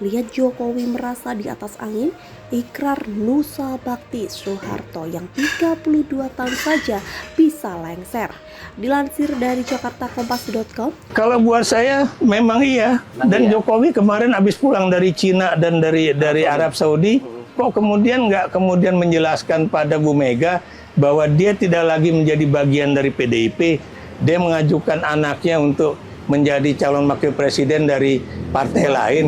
Lihat Jokowi merasa di atas angin, ikrar Nusa Bakti Soeharto yang 32 tahun saja bisa lengser. Dilansir dari jakartakompas.com, kalau buat saya memang iya. Dan Jokowi kemarin habis pulang dari Cina dan dari Arab Saudi, kok kemudian nggak menjelaskan pada Bu Mega bahwa dia tidak lagi menjadi bagian dari PDIP. Dia mengajukan anaknya untuk menjadi calon wakil presiden dari partai lain.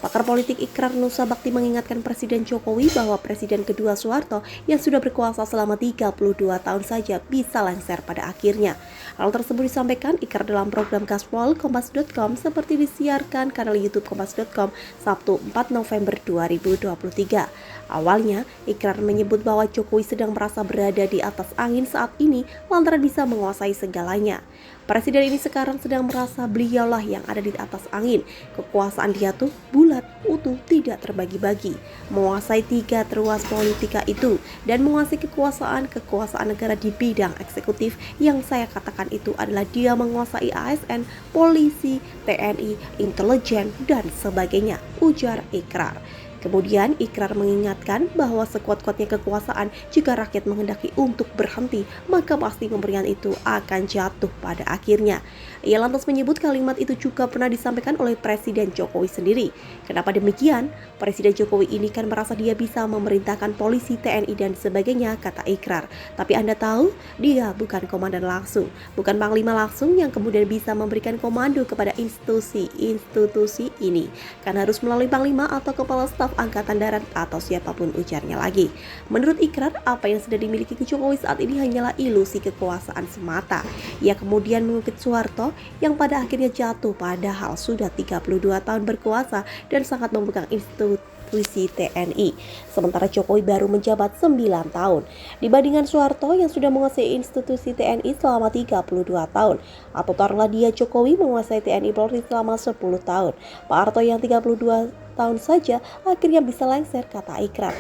pakar politik ikrar Nusa Bakti mengingatkan Presiden Jokowi bahwa Presiden kedua Soeharto yang sudah berkuasa selama 32 tahun saja bisa lengser pada akhirnya. Hal tersebut disampaikan ikrar dalam program Gaspol Kompas.com seperti disiarkan kanal YouTube Kompas.com Sabtu 4 November 2023. Awalnya, ikrar menyebut bahwa Jokowi sedang merasa berada di atas angin saat ini lantaran bisa menguasai segalanya. Presiden ini sekarang sedang merasa beliaulah yang ada di atas angin. Kekuasaan dia tuh bulat, utuh, tidak terbagi-bagi. Menguasai 3 teruas politika itu dan menguasai kekuasaan negara di bidang eksekutif yang saya katakan itu adalah dia menguasai ASN, polisi, TNI, intelijen, dan sebagainya, ujar ikrar. Kemudian ikrar mengingatkan bahwa sekuat-kuatnya kekuasaan jika rakyat menghendaki untuk berhenti, maka pasti pemberian itu akan jatuh pada akhirnya. Ia lantas menyebut kalimat itu juga pernah disampaikan oleh Presiden Jokowi sendiri. Kenapa demikian? Presiden Jokowi ini kan merasa dia bisa memerintahkan polisi, TNI, dan sebagainya, kata ikrar. Tapi Anda tahu, dia bukan komandan langsung, bukan panglima langsung yang kemudian bisa memberikan komando kepada institusi ini. Kan harus melalui panglima atau kepala staf Angkatan Darat atau siapapun, ujarnya lagi. Menurut ikrar, apa yang sudah dimiliki Jokowi saat ini hanyalah ilusi kekuasaan semata. Ia kemudian mengukit Soeharto yang pada akhirnya jatuh padahal sudah 32 tahun berkuasa dan sangat memegang institusi TNI. Sementara Jokowi baru menjabat 9 tahun. Dibandingkan Soeharto yang sudah menguasai institusi TNI selama 32 tahun. Atau taruhlah dia Jokowi menguasai TNI Polri selama 10 tahun. Pak Harto yang 32 tahun saja akhirnya bisa lengser, kata ikrar.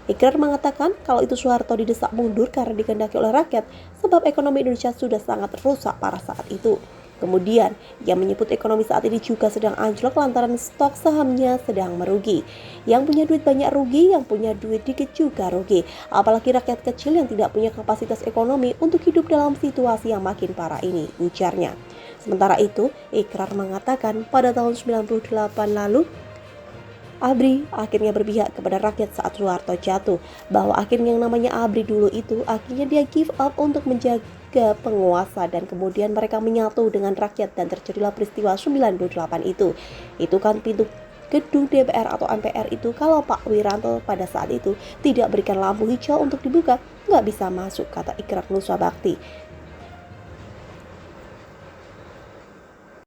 Ikrar mengatakan kalau itu Soeharto didesak mundur karena dikehendaki oleh rakyat sebab ekonomi Indonesia sudah sangat rusak pada saat itu. Kemudian, ia menyebut ekonomi saat ini juga sedang anjlok lantaran stok sahamnya sedang merugi. Yang punya duit banyak rugi, yang punya duit dikit juga rugi. Apalagi rakyat kecil yang tidak punya kapasitas ekonomi untuk hidup dalam situasi yang makin parah ini, ujarnya. Sementara itu, ikrar mengatakan pada tahun 98 lalu, ABRI akhirnya berpihak kepada rakyat saat Soeharto jatuh, bahwa akhirnya yang namanya ABRI dulu itu akhirnya dia give up untuk menjaga penguasa dan kemudian mereka menyatu dengan rakyat dan terjadilah peristiwa 98 itu. Itu kan pintu gedung DPR atau MPR itu kalau Pak Wiranto pada saat itu tidak berikan lampu hijau untuk dibuka, nggak bisa masuk, kata ikrar Nusa Bakti.